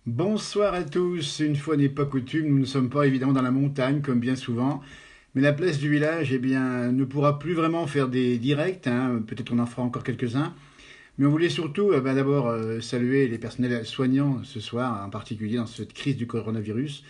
Bonsoir à tous. Une fois n'est pas coutume, nous ne sommes pas évidemment dans la montagne comme bien souvent, mais la place du village, ne pourra plus vraiment faire des directs, hein. Peut-être qu'on en fera encore quelques-uns, mais on voulait surtout d'abord saluer les personnels soignants ce soir, en particulier dans cette crise du coronavirus,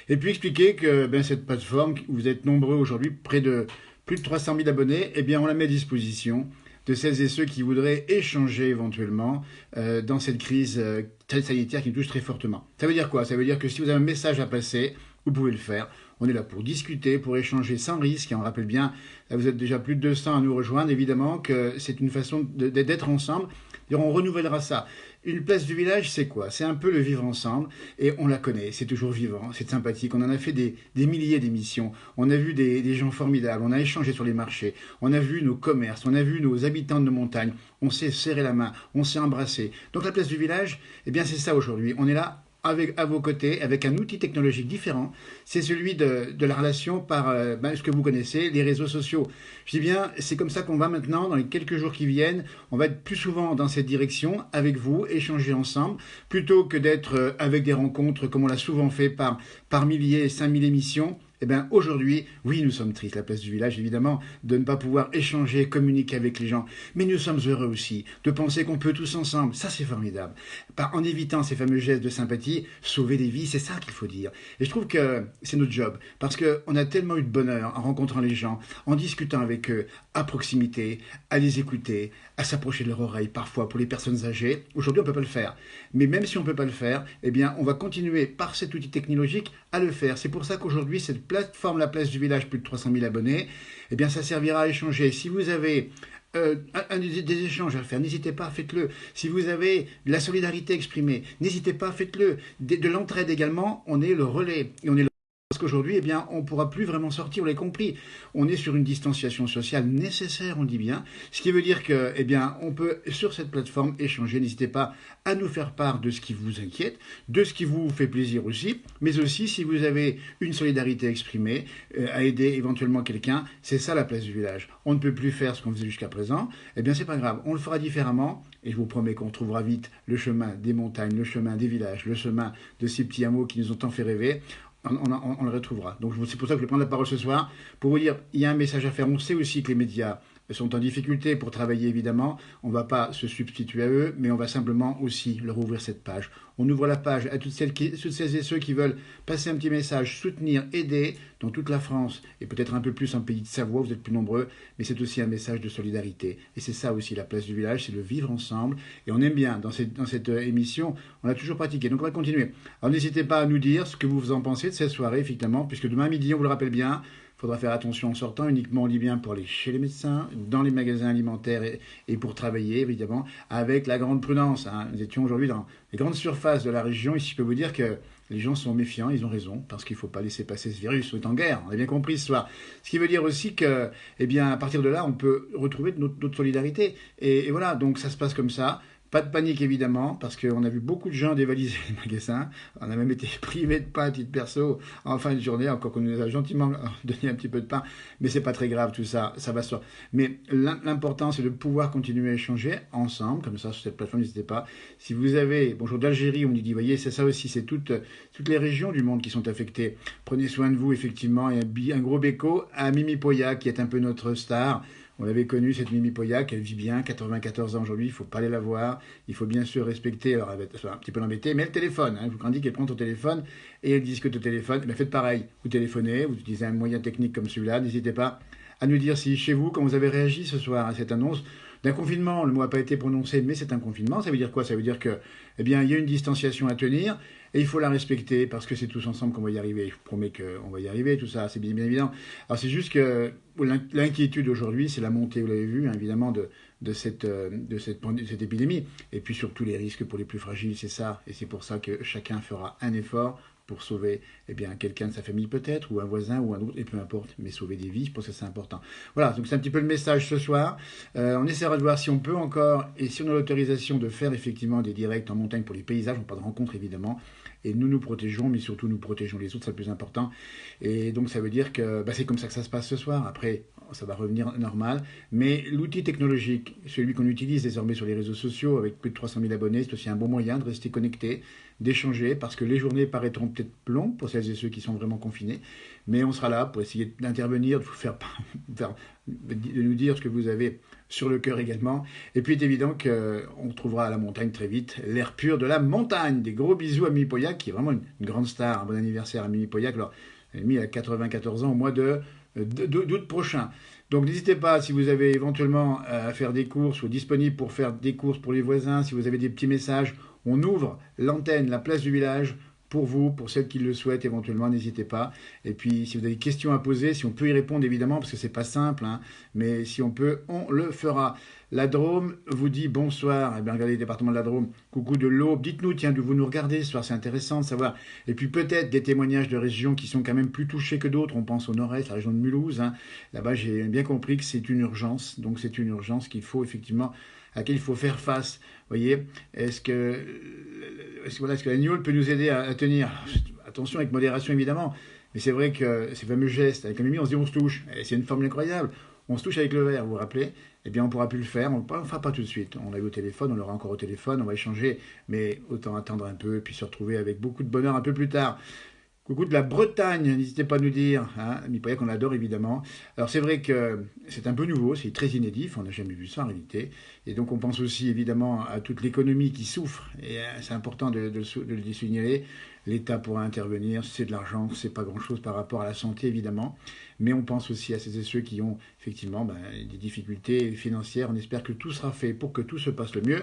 et puis expliquer que cette plateforme, vous êtes nombreux aujourd'hui, près de plus de 300 000 abonnés, on la met à disposition de celles et ceux qui voudraient échanger éventuellement dans cette crise sanitaire qui nous touche très fortement. Ça veut dire quoi? Ça veut dire que si vous avez un message à passer, vous pouvez le faire. On est là pour discuter, pour échanger sans risque. Et on rappelle bien, là vous êtes déjà plus de 200 à nous rejoindre, évidemment que c'est une façon d'être ensemble. Et on renouvellera ça. Une place du village, c'est quoi? C'est un peu le vivre ensemble. Et on la connaît, c'est toujours vivant, c'est sympathique. On en a fait des milliers d'émissions. On a vu des gens formidables. On a échangé sur les marchés. On a vu nos commerces. On a vu nos habitants de nos montagnes. On s'est serré la main. On s'est embrassé. Donc la place du village, c'est ça aujourd'hui. On est là à vos côtés, avec un outil technologique différent, c'est celui de la relation par ce que vous connaissez, les réseaux sociaux. Je dis bien, c'est comme ça qu'on va maintenant, dans les quelques jours qui viennent, on va être plus souvent dans cette direction, avec vous, échanger ensemble, plutôt que d'être avec des rencontres comme on l'a souvent fait par milliers, 5000 émissions. Aujourd'hui, oui, nous sommes tristes, la place du village, évidemment, de ne pas pouvoir échanger, communiquer avec les gens. Mais nous sommes heureux aussi de penser qu'on peut tous ensemble. Ça, c'est formidable. En évitant ces fameux gestes de sympathie, sauver des vies, c'est ça qu'il faut dire. Et je trouve que c'est notre job. Parce qu'on a tellement eu de bonheur en rencontrant les gens, en discutant avec eux, à proximité, à les écouter, à s'approcher de leur oreille, parfois pour les personnes âgées. Aujourd'hui, on ne peut pas le faire. Mais même si on ne peut pas le faire, on va continuer par cet outil technologique à le faire. C'est pour ça qu'aujourd'hui, cette plateforme La Place du Village, plus de 300 000 abonnés, ça servira à échanger. Si vous avez des échanges à faire, n'hésitez pas, faites-le. Si vous avez de la solidarité exprimée, n'hésitez pas, faites-le. De l'entraide également, on est le relais. Et on est parce qu'aujourd'hui, on ne pourra plus vraiment sortir, on l'a compris. On est sur une distanciation sociale nécessaire, on dit bien. Ce qui veut dire que, on peut, sur cette plateforme, échanger. N'hésitez pas à nous faire part de ce qui vous inquiète, de ce qui vous fait plaisir aussi, mais aussi si vous avez une solidarité exprimée, à aider éventuellement quelqu'un, c'est ça la place du village. On ne peut plus faire ce qu'on faisait jusqu'à présent, c'est pas grave, on le fera différemment, et je vous promets qu'on trouvera vite le chemin des montagnes, le chemin des villages, le chemin de ces petits hameaux qui nous ont tant fait rêver. On le retrouvera. Donc c'est pour ça que je vais prendre la parole ce soir, pour vous dire, il y a un message à faire. On sait aussi que les médias sont en difficulté pour travailler, évidemment. On ne va pas se substituer à eux, mais on va simplement aussi leur ouvrir cette page. On ouvre la page à toutes celles et ceux qui veulent passer un petit message, soutenir, aider dans toute la France, et peut-être un peu plus en pays de Savoie, vous êtes plus nombreux, mais c'est aussi un message de solidarité. Et c'est ça aussi la place du village, c'est le vivre ensemble. Et on aime bien, dans cette émission, on l'a toujours pratiqué. Donc on va continuer. Alors n'hésitez pas à nous dire ce que vous en pensez de cette soirée, effectivement, puisque demain midi, on vous le rappelle bien, il faudra faire attention en sortant, uniquement on dit bien pour aller chez les médecins, dans les magasins alimentaires et pour travailler évidemment, avec la grande prudence, hein. Nous étions aujourd'hui dans les grandes surfaces de la région, ici je peux vous dire que les gens sont méfiants, ils ont raison, parce qu'il ne faut pas laisser passer ce virus, on est en guerre, on a bien compris ce soir. Ce qui veut dire aussi que, à partir de là, on peut retrouver notre solidarité. Et voilà, donc ça se passe comme ça. Pas de panique évidemment, parce qu'on a vu beaucoup de gens dévaliser les magasins. On a même été privé de pain à titre perso en fin de journée, encore qu'on nous a gentiment donné un petit peu de pain. Mais c'est pas très grave tout ça, ça va se faire. Mais l'important c'est de pouvoir continuer à échanger ensemble, comme ça sur cette plateforme, n'hésitez pas. Si vous avez, bonjour d'Algérie, on nous dit, voyez, c'est ça aussi, c'est toutes les régions du monde qui sont affectées. Prenez soin de vous effectivement, et un gros béco à Mimi Poya qui est un peu notre star. On l'avait connue, cette Mimi Poyak, elle vit bien, 94 ans aujourd'hui, il ne faut pas aller la voir, il faut bien sûr respecter, alors elle va un petit peu l'embêter, mais elle téléphone, hein, je vous dis qu'elle prend ton téléphone et elle discute au téléphone, faites pareil, vous téléphonez, vous utilisez un moyen technique comme celui-là, n'hésitez pas à nous dire si chez vous, quand vous avez réagi ce soir à cette annonce d'un confinement, le mot n'a pas été prononcé, mais c'est un confinement, ça veut dire quoi? Ça veut dire que, il y a une distanciation à tenir, et il faut la respecter parce que c'est tous ensemble qu'on va y arriver. Je vous promets qu'on va y arriver, tout ça, c'est bien évident. Alors c'est juste que l'inquiétude aujourd'hui, c'est la montée, vous l'avez vu, hein, évidemment, de cette épidémie. Et puis surtout les risques pour les plus fragiles, c'est ça. Et c'est pour ça que chacun fera un effort pour sauver quelqu'un de sa famille peut-être, ou un voisin, ou un autre, et peu importe, mais sauver des vies, je pense que c'est important. Voilà, donc c'est un petit peu le message ce soir. On essaiera de voir si on peut encore, et si on a l'autorisation de faire effectivement des directs en montagne pour les paysages, on pas de rencontres évidemment, et nous nous protégeons, mais surtout nous protégeons les autres, c'est le plus important. Et donc ça veut dire que c'est comme ça que ça se passe ce soir. Après, ça va revenir normal. Mais l'outil technologique, celui qu'on utilise désormais sur les réseaux sociaux, avec plus de 300 000 abonnés, c'est aussi un bon moyen de rester connecté, d'échanger, parce que les journées paraîtront peut-être longues pour celles et ceux qui sont vraiment confinés, mais on sera là pour essayer d'intervenir, de vous de nous dire ce que vous avez sur le cœur également. Et puis, il est évident qu'on retrouvera à la montagne très vite l'air pur de la montagne. Des gros bisous à Mimi Pauillac, qui est vraiment une grande star. Un bon anniversaire à Mimi Pauillac. Alors, elle est mise à 94 ans au mois d'août prochain. Donc n'hésitez pas, si vous avez éventuellement à faire des courses ou disponible pour faire des courses pour les voisins, si vous avez des petits messages, on ouvre l'antenne, la place du village pour vous, pour celles qui le souhaitent éventuellement, n'hésitez pas. Et puis si vous avez des questions à poser, si on peut y répondre évidemment, parce que c'est pas simple, hein, mais si on peut, on le fera. La Drôme vous dit bonsoir. Eh bien, regardez le département de la Drôme. Coucou de l'Aube. Dites-nous, tiens, d'où vous nous regardez ce soir, c'est intéressant de savoir. Et puis peut-être des témoignages de régions qui sont quand même plus touchées que d'autres. On pense au nord-est, la région de Mulhouse. Hein. Là-bas, j'ai bien compris que c'est une urgence. Donc c'est une urgence qu'il faut effectivement, à laquelle il faut faire face. Vous voyez, est-ce que la gnôle peut nous aider à tenir? Attention, avec modération évidemment. Mais c'est vrai que ces fameux gestes, avec la Mimi, on se dit on se touche. Et c'est une formule incroyable. On se touche avec le verre, vous vous rappelez? Eh bien, on ne pourra plus le faire. On ne le fera pas tout de suite. On l'a eu au téléphone, on l'aura encore au téléphone, on va échanger. Mais autant attendre un peu et puis se retrouver avec beaucoup de bonheur un peu plus tard. Coucou de la Bretagne, n'hésitez pas à nous dire. Hein, Mimi Pauillac, on l'adore évidemment. Alors c'est vrai que c'est un peu nouveau, c'est très inédit, on n'a jamais vu ça en réalité. Et donc on pense aussi évidemment à toute l'économie qui souffre. Et c'est important de le signaler. L'État pourra intervenir, c'est de l'argent, c'est pas grand-chose par rapport à la santé évidemment. Mais on pense aussi à celles et ceux qui ont effectivement des difficultés financières. On espère que tout sera fait pour que tout se passe le mieux.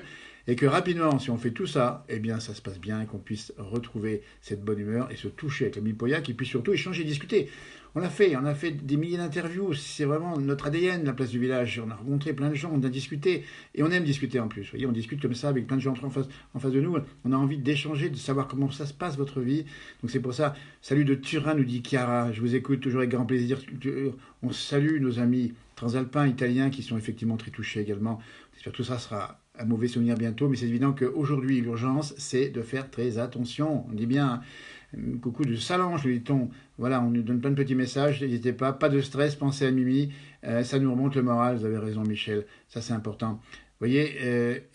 Et que rapidement, si on fait tout ça, eh bien ça se passe bien et qu'on puisse retrouver cette bonne humeur et se toucher avec la Mimi Pauillac et puis surtout échanger et discuter. On a fait des milliers d'interviews, c'est vraiment notre ADN, la place du village. On a rencontré plein de gens, on a discuté et on aime discuter en plus. Vous voyez, on discute comme ça avec plein de gens en face de nous. On a envie d'échanger, de savoir comment ça se passe votre vie. Donc c'est pour ça, salut de Turin, nous dit Chiara, je vous écoute toujours avec grand plaisir. On salue nos amis transalpins, italiens qui sont effectivement très touchés également. J'espère que tout ça sera un mauvais souvenir bientôt, mais c'est évident qu'aujourd'hui, l'urgence, c'est de faire très attention. On dit bien, coucou de Salange, nous dit-on. Voilà, on nous donne plein de petits messages, n'hésitez pas de stress, pensez à Mimi, ça nous remonte le moral, vous avez raison Michel, ça c'est important. Vous voyez,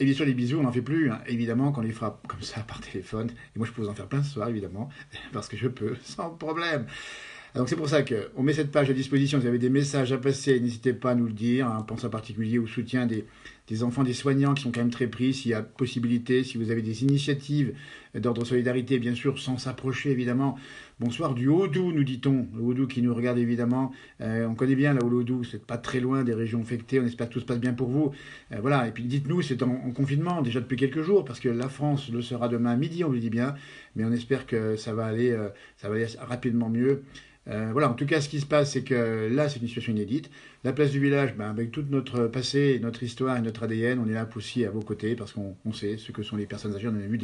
et bien sûr les bisous, on n'en fait plus, hein, évidemment, qu'on les fera comme ça par téléphone. Et moi je peux vous en faire plein ce soir, évidemment, parce que je peux, sans problème. Donc c'est pour ça qu'on met cette page à disposition. Si vous avez des messages à passer, n'hésitez pas à nous le dire. Hein, pense en particulier au soutien des enfants, des soignants qui sont quand même très pris. S'il y a possibilité, si vous avez des initiatives d'ordre solidarité, bien sûr, sans s'approcher évidemment. Bonsoir du Haut-Doubs, nous dit-on. Le Haut-Doubs qui nous regarde évidemment. On connaît bien là où le Haut-Doubs, c'est pas très loin des régions infectées. On espère que tout se passe bien pour vous. Voilà. Et puis dites-nous, c'est en confinement déjà depuis quelques jours, parce que la France le sera demain midi, on le dit bien. Mais on espère que ça va aller rapidement mieux. Voilà, en tout cas, ce qui se passe, c'est que là, c'est une situation inédite. La place du village, avec tout notre passé, notre histoire et notre ADN, on est là aussi à vos côtés parce qu'on sait ce que sont les personnes âgées. On en a vu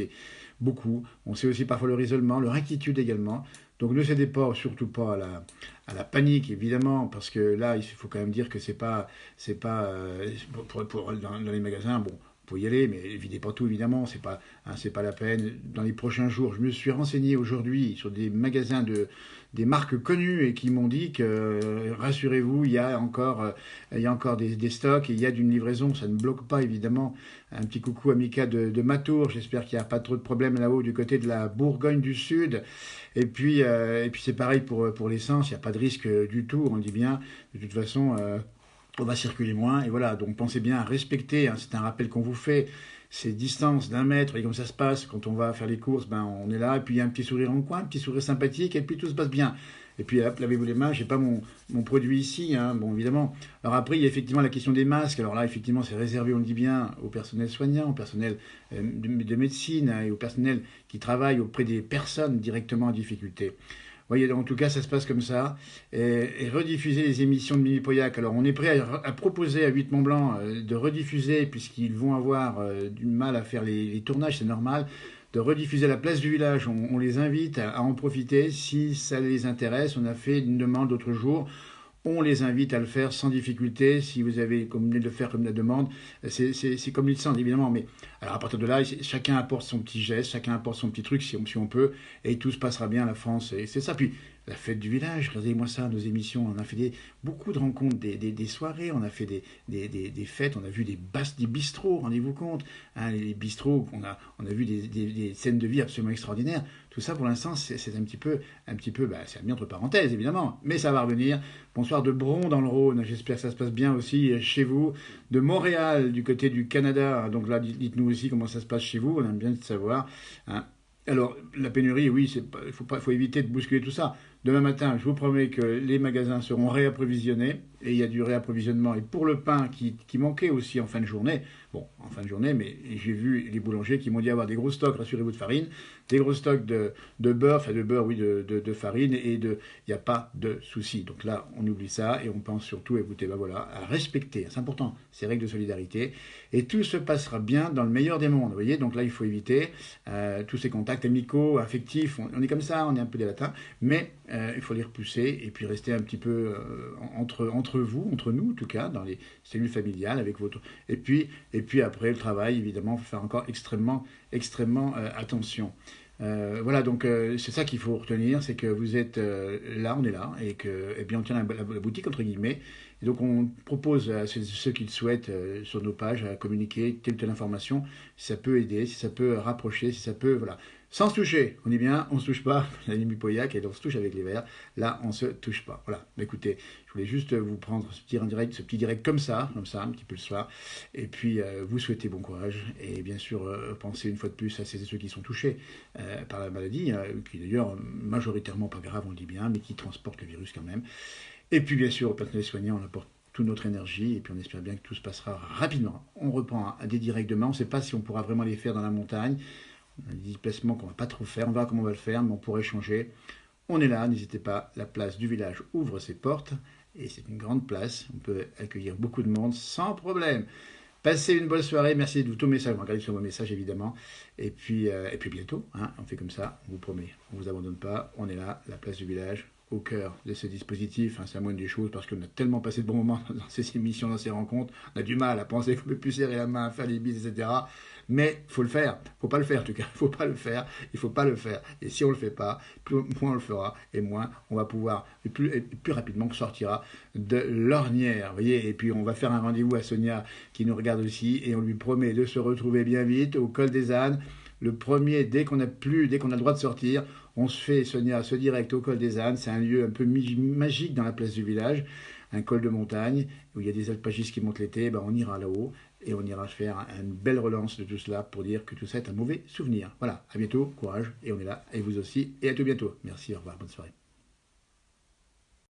beaucoup. On sait aussi parfois leur isolement, leur inquiétude également. Donc ne cédez pas, surtout pas à la panique, évidemment, parce que là, il faut quand même dire que c'est pas dans les magasins, bon. Faut y aller, mais videz pas tout évidemment, c'est pas la peine. Dans les prochains jours, je me suis renseigné aujourd'hui sur des magasins des marques connues et qui m'ont dit que rassurez-vous, il y a encore des stocks et il y a d'une livraison, ça ne bloque pas évidemment. Un petit coucou à Mika de Matour, j'espère qu'il n'y a pas trop de problèmes là-haut du côté de la Bourgogne du Sud. Et puis c'est pareil pour l'essence, il n'y a pas de risque du tout, on dit bien. De toute façon, on va circuler moins, et voilà, donc pensez bien à respecter, hein, c'est un rappel qu'on vous fait, ces distances d'1 mètre, et comme ça se passe, quand on va faire les courses, on est là, et puis il y a un petit sourire en coin, un petit sourire sympathique, et puis tout se passe bien. Et puis hop, lavez-vous les mains, j'ai pas mon produit ici, hein, bon évidemment. Alors après, il y a effectivement la question des masques, alors là, effectivement, c'est réservé, on le dit bien, au personnel soignant, au personnel de médecine, hein, et au personnel qui travaille auprès des personnes directement en difficulté. Voyez, en tout cas, ça se passe comme ça. Et rediffuser les émissions de Mimi Pauillac. Alors, on est prêt à proposer à 8 Mont Blanc de rediffuser, puisqu'ils vont avoir du mal à faire les tournages, c'est normal, de rediffuser à la place du village. On les invite à en profiter si ça les intéresse. On a fait une demande l'autre jour. On les invite à le faire sans difficulté. Si vous avez comme de le faire comme la demande, c'est comme ils le sentent, évidemment. Mais alors à partir de là, chacun apporte son petit geste, chacun apporte son petit truc si on peut, et tout se passera bien, la France. Et c'est ça. Puis la fête du village, regardez-moi ça, nos émissions, on a fait beaucoup de rencontres, des soirées, on a fait des fêtes, on a vu des bistrots, rendez-vous compte, hein, les bistrots, on a vu des scènes de vie absolument extraordinaires. Tout ça, pour l'instant, c'est un petit peu, bah, c'est mis entre parenthèses, évidemment, mais ça va revenir. Bonsoir de Bron dans le Rhône, j'espère que ça se passe bien aussi chez vous. De Montréal, du côté du Canada, donc là, dites-nous aussi comment ça se passe chez vous, on aime bien de savoir, hein. Alors, la pénurie, oui, faut éviter de bousculer tout ça. Demain matin, je vous promets que les magasins seront réapprovisionnés, et il y a du réapprovisionnement. Et pour le pain qui manquait aussi en fin de journée, bon, en fin de journée, mais j'ai vu les boulangers qui m'ont dit avoir des gros stocks, rassurez-vous, de farine, des gros stocks de beurre, enfin de beurre, oui, de farine, et il n'y a pas de souci. Donc là, on oublie ça, et on pense surtout, écoutez, ben voilà, à respecter, c'est important, ces règles de solidarité, et tout se passera bien dans le meilleur des mondes, vous voyez. Donc là, il faut éviter tous ces contacts amicaux, affectifs, on est comme ça, on est un peu des latins, mais il faut les repousser et puis rester un petit peu entre vous, entre nous en tout cas, dans les cellules familiales avec votre... Et puis après le travail, évidemment, il faut faire encore extrêmement attention. Voilà, donc c'est ça qu'il faut retenir, c'est que vous êtes là, on est là, et bien on tient la boutique entre guillemets. Et donc on propose à ceux qui le souhaitent sur nos pages à communiquer telle information, si ça peut aider, si ça peut rapprocher, si ça peut, voilà. Sans se toucher, on est bien, on se touche pas, la limite Pauillac, et donc on se touche avec les verres, là on se touche pas. Voilà, écoutez, je voulais juste vous prendre ce petit direct comme ça, un petit peu le soir, et puis vous souhaiter bon courage, et bien sûr pensez une fois de plus à ceux qui sont touchés par la maladie, qui d'ailleurs majoritairement pas grave, on le dit bien, mais qui transportent le virus quand même. Et puis bien sûr, au personnel soignant, on apporte toute notre énergie, et puis on espère bien que tout se passera rapidement. On reprend à des directs demain, on ne sait pas si on pourra vraiment les faire dans la montagne, on a des déplacements qu'on ne va pas trop faire, on verra comment on va le faire, mais on pourrait changer. On est là, n'hésitez pas, la place du village ouvre ses portes, et c'est une grande place, on peut accueillir beaucoup de monde sans problème. Passez une bonne soirée, merci de tous vos messages, regardez sur vos messages évidemment, et puis bientôt, hein, on fait comme ça, on vous promet, on ne vous abandonne pas, on est là, la place du village, au cœur de ce dispositif, hein, c'est la moindre des choses, parce qu'on a tellement passé de bons moments dans ces émissions, dans ces rencontres, on a du mal à penser qu'on peut plus serrer la main, faire les bises, etc. Mais il faut le faire, il ne faut pas le faire en tout cas, il ne faut pas le faire, il ne faut pas le faire. Et si on ne le fait pas, moins on le fera, et moins on va pouvoir, et plus rapidement on sortira de l'ornière. Vous voyez, et puis on va faire un rendez-vous à Sonia qui nous regarde aussi, et on lui promet de se retrouver bien vite au col des ânes. Le premier, dès qu'on a le droit de sortir, on se fait, Sonia, ce direct au col des ânes. C'est un lieu un peu magique dans la place du village, un col de montagne où il y a des alpagistes qui montent l'été. Ben on ira là-haut et on ira faire une belle relance de tout cela pour dire que tout ça est un mauvais souvenir. Voilà, à bientôt, courage, et on est là, et vous aussi, et à tout bientôt. Merci, au revoir, bonne soirée.